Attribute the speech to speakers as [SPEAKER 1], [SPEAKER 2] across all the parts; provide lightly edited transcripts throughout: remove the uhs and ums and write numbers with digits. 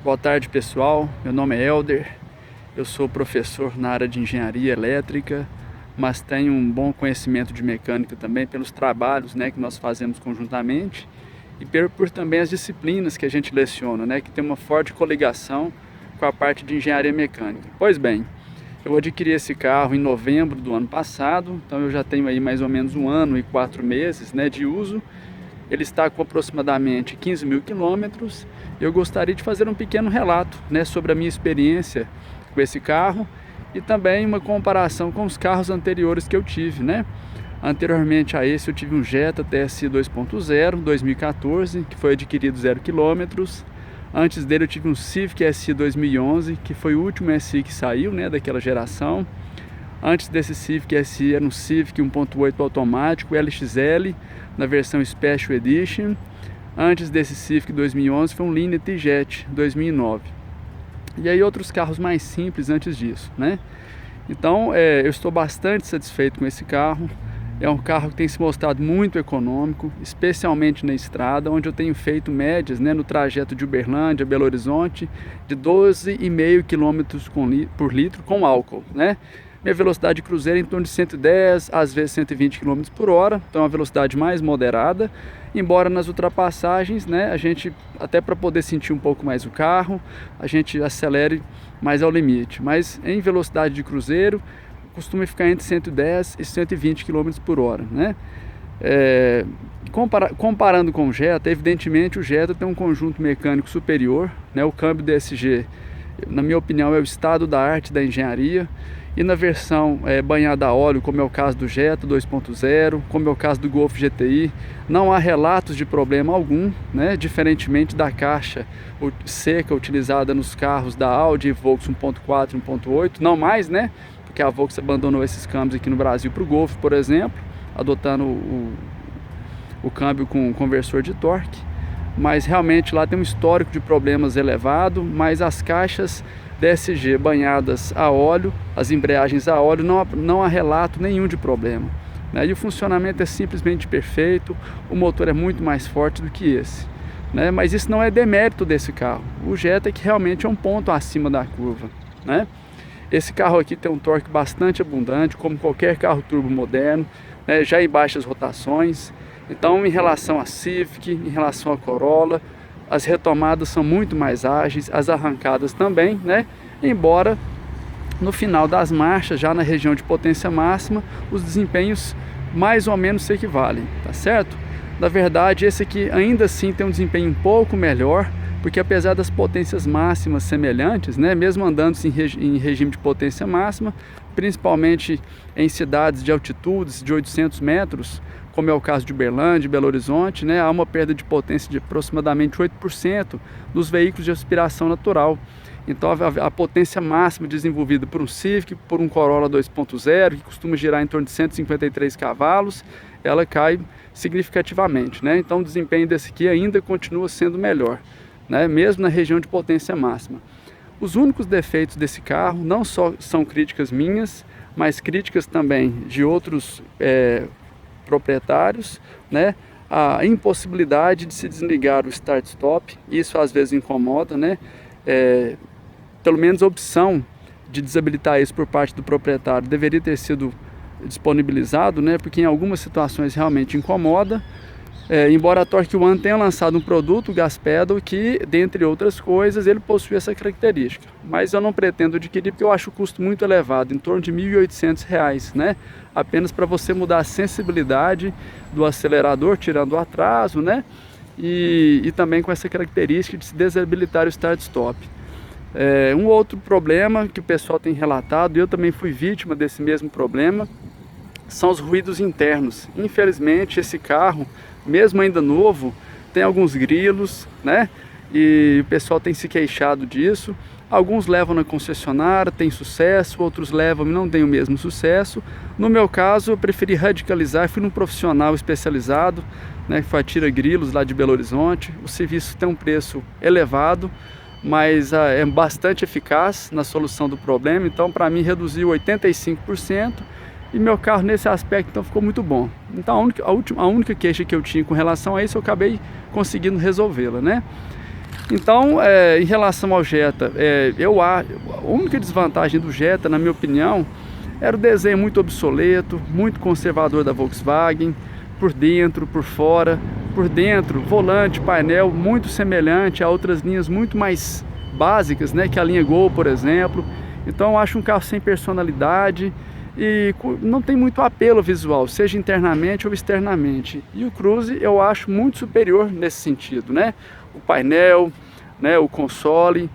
[SPEAKER 1] Boa tarde, pessoal. Meu nome é Elder. Eu sou professor na área de engenharia elétrica, mas tenho um bom conhecimento de mecânica também pelos trabalhos, que nós fazemos conjuntamente e por também as disciplinas que a gente leciona, que tem uma forte coligação com a parte de engenharia mecânica. Pois bem, eu adquiri esse carro em novembro do ano passado, então eu já tenho aí mais ou menos 1 ano e 4 meses, de uso. Ele está com aproximadamente 15 mil quilômetros. Eu gostaria de fazer um pequeno relato, sobre a minha experiência com esse carro e também uma comparação com os carros anteriores que eu tive, Anteriormente a esse eu tive um Jetta TSI 2.0 2014, que foi adquirido 0 quilômetros. Antes dele eu tive um Civic SI 2011, que foi o último SI que saiu, daquela geração. Antes desse Civic SI era um Civic 1.8 automático LXL, na versão Special Edition. Antes desse Civic 2011 foi um Linea T-Jet 2009. E aí outros carros mais simples antes disso, Então eu estou bastante satisfeito com esse carro. É um carro que tem se mostrado muito econômico, especialmente na estrada, onde eu tenho feito médias, no trajeto de Uberlândia, Belo Horizonte, de 12,5 km por litro com álcool, Minha velocidade cruzeira é em torno de 110, às vezes 120 km por hora, então é uma velocidade mais moderada, embora nas ultrapassagens, a gente, até para poder sentir um pouco mais o carro, a gente acelere mais ao limite, mas em velocidade de cruzeiro, costuma ficar entre 110 e 120 km por hora, Comparando com o Jetta, evidentemente o Jetta tem um conjunto mecânico superior, o câmbio DSG, na minha opinião, é o estado da arte da engenharia. E na versão banhada a óleo, como é o caso do Jetta 2.0, como é o caso do Golf GTI, não há relatos de problema algum, diferentemente da caixa seca utilizada nos carros da Audi, Volks 1.4 e 1.8, não mais, porque a Volks abandonou esses câmbios aqui no Brasil para o Golf, por exemplo, adotando o câmbio com conversor de torque, mas realmente lá tem um histórico de problemas elevado, mas as caixas DSG banhadas a óleo, as embreagens a óleo, não há relato nenhum de problema, E o funcionamento é simplesmente perfeito, o motor é muito mais forte do que esse, Mas isso não é demérito desse carro, o Jetta é que realmente é um ponto acima da curva, Esse carro aqui tem um torque bastante abundante, como qualquer carro turbo moderno, já em baixas rotações. Então, em relação a Civic, em relação a Corolla, as retomadas são muito mais ágeis, as arrancadas também, Embora no final das marchas, já na região de potência máxima, os desempenhos mais ou menos se equivalem, tá certo? Na verdade, esse aqui ainda assim tem um desempenho um pouco melhor, porque apesar das potências máximas semelhantes, mesmo andando em regime de potência máxima, principalmente em cidades de altitudes de 800 metros, como é o caso de Uberlândia, Belo Horizonte, há uma perda de potência de aproximadamente 8% dos veículos de aspiração natural. Então a potência máxima desenvolvida por um Civic, por um Corolla 2.0, que costuma girar em torno de 153 cavalos, ela cai significativamente, Então o desempenho desse aqui ainda continua sendo melhor, mesmo na região de potência máxima. Os únicos defeitos desse carro não só são críticas minhas, mas críticas também de outros proprietários, a impossibilidade de se desligar o start-stop, isso às vezes incomoda, pelo menos a opção de desabilitar isso por parte do proprietário deveria ter sido disponibilizado, porque em algumas situações realmente incomoda. Embora a Torque One tenha lançado um produto, o Gas Pedal, que, dentre outras coisas, ele possui essa característica. Mas eu não pretendo adquirir porque eu acho o custo muito elevado, em torno de R$ 1.800, Apenas para você mudar a sensibilidade do acelerador, tirando o atraso, E também com essa característica de se desabilitar o start-stop. Um outro problema que o pessoal tem relatado, e eu também fui vítima desse mesmo problema, são os ruídos internos. Infelizmente, esse carro, mesmo ainda novo, tem alguns grilos, E o pessoal tem se queixado disso. Alguns levam na concessionária, tem sucesso, outros levam e não tem o mesmo sucesso. No meu caso, eu preferi radicalizar, fui num profissional especializado, que foi a Tira Grilos lá de Belo Horizonte. O serviço tem um preço elevado, mas é bastante eficaz na solução do problema. Então, para mim, reduziu 85%. E meu carro nesse aspecto então ficou muito bom. Então a única queixa que eu tinha com relação a isso eu acabei conseguindo resolvê-la, Então, em relação ao Jetta, a única desvantagem do Jetta, na minha opinião, era o desenho muito obsoleto, muito conservador da Volkswagen, por dentro, por fora. Por dentro, volante, painel muito semelhante a outras linhas muito mais básicas, né, que a linha Gol, por exemplo. Então eu acho um carro sem personalidade e não tem muito apelo visual, seja internamente ou externamente. E o Cruze eu acho muito superior nesse sentido, né? O painel, né, o console,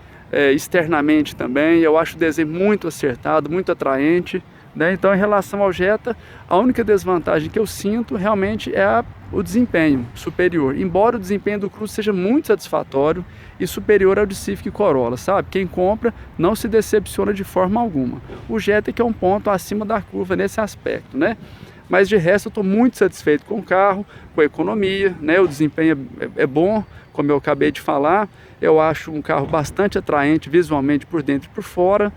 [SPEAKER 1] externamente também, eu acho o desenho muito acertado, muito atraente, né? Então, em relação ao Jetta, a única desvantagem que eu sinto realmente é o desempenho superior, embora o desempenho do Cruze seja muito satisfatório e superior ao de Civic e Corolla, sabe? Quem compra não se decepciona de forma alguma. O Jetta que é um ponto acima da curva nesse aspecto, né? Mas de resto eu estou muito satisfeito com o carro, com a economia, né? O desempenho é bom, como eu acabei de falar. Eu acho um carro bastante atraente visualmente por dentro e por fora.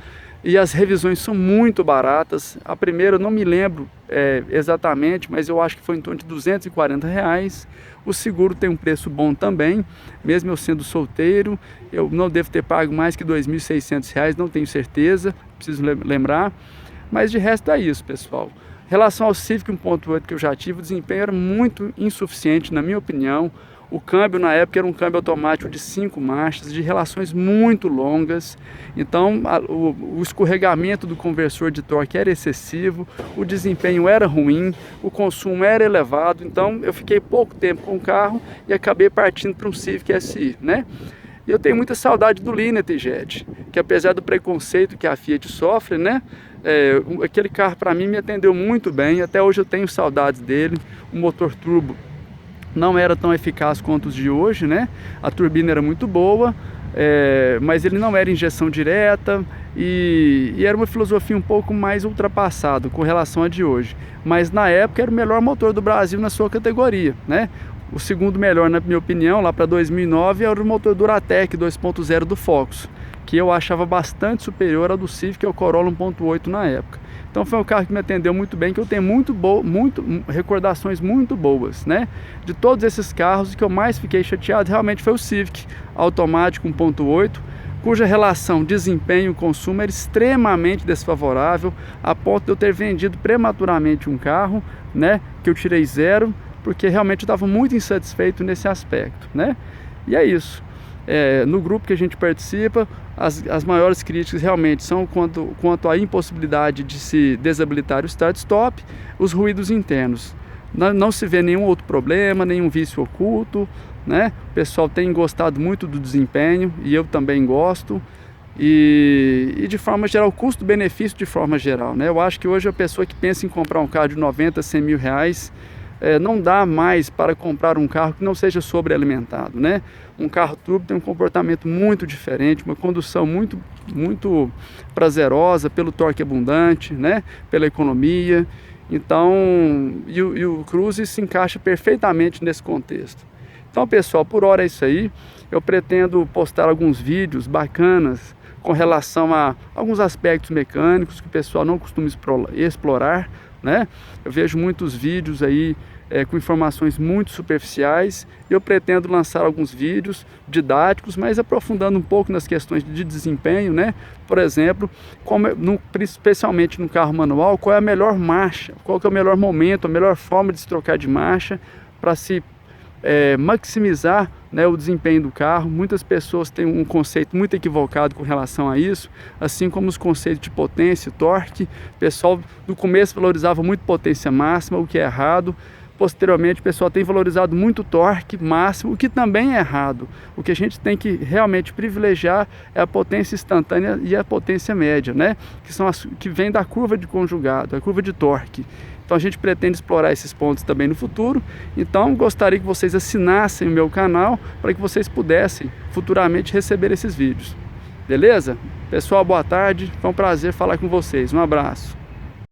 [SPEAKER 1] E as revisões são muito baratas. A primeira eu não me lembro exatamente, mas eu acho que foi em torno de R$240. O seguro tem um preço bom também, mesmo eu sendo solteiro. Eu não devo ter pago mais que R$2.600, não tenho certeza, preciso lembrar. Mas de resto é isso, pessoal. Em relação ao Civic 1.8 que eu já tive, o desempenho era muito insuficiente, na minha opinião. O câmbio na época era um câmbio automático de 5 marchas, de relações muito longas. Então o escorregamento do conversor de torque era excessivo, o desempenho era ruim, o consumo era elevado. Então eu fiquei pouco tempo com o carro e acabei partindo para um Civic SI, né? E eu tenho muita saudade do Linear Jet, que apesar do preconceito que a Fiat sofre, né? Aquele carro para mim me atendeu muito bem, até hoje eu tenho saudades dele. O motor turbo não era tão eficaz quanto os de hoje, né? A turbina era muito boa, mas ele não era injeção direta e era uma filosofia um pouco mais ultrapassada com relação a de hoje. Mas na época era o melhor motor do Brasil na sua categoria, né? O segundo melhor, na minha opinião, lá para 2009, era o motor Duratec 2.0 do Focus, que eu achava bastante superior ao do Civic e ao Corolla 1.8 na época. Então foi um carro que me atendeu muito bem, que eu tenho recordações muito boas, né? De todos esses carros, o que eu mais fiquei chateado realmente foi o Civic automático 1.8, cuja relação desempenho-consumo era extremamente desfavorável, a ponto de eu ter vendido prematuramente um carro, né? Que eu tirei zero, porque realmente eu estava muito insatisfeito nesse aspecto, né? E é isso. No grupo que a gente participa, as maiores críticas realmente são quanto à impossibilidade de se desabilitar o start-stop, os ruídos internos. Não se vê nenhum outro problema, nenhum vício oculto, né? O pessoal tem gostado muito do desempenho e eu também gosto. E de forma geral, o custo-benefício de forma geral, né? Eu acho que hoje a pessoa que pensa em comprar um carro de 90, 100 mil reais, não dá mais para comprar um carro que não seja sobrealimentado, né? Um carro turbo tem um comportamento muito diferente, uma condução muito prazerosa pelo torque abundante, né? Pela economia. Então, e o Cruze se encaixa perfeitamente nesse contexto. Então, pessoal, por hora é isso aí. Eu pretendo postar alguns vídeos bacanas com relação a alguns aspectos mecânicos que o pessoal não costuma explorar, né? Eu vejo muitos vídeos aí com informações muito superficiais. Eu pretendo lançar alguns vídeos didáticos, mas aprofundando um pouco nas questões de desempenho, né? Por exemplo, especialmente no carro manual, qual é a melhor marcha, qual que é o melhor momento, a melhor forma de se trocar de marcha para se maximizar, né, o desempenho do carro. Muitas pessoas têm um conceito muito equivocado com relação a isso, assim como os conceitos de potência, torque. O pessoal no começo valorizava muito potência máxima, o que é errado. Posteriormente o pessoal tem valorizado muito torque máximo, o que também é errado. O que a gente tem que realmente privilegiar é a potência instantânea e a potência média, né? Que são que vem da curva de conjugado, a curva de torque. Então a gente pretende explorar esses pontos também no futuro. Então gostaria que vocês assinassem o meu canal para que vocês pudessem futuramente receber esses vídeos. Beleza? Pessoal, boa tarde. Foi um prazer falar com vocês. Um abraço.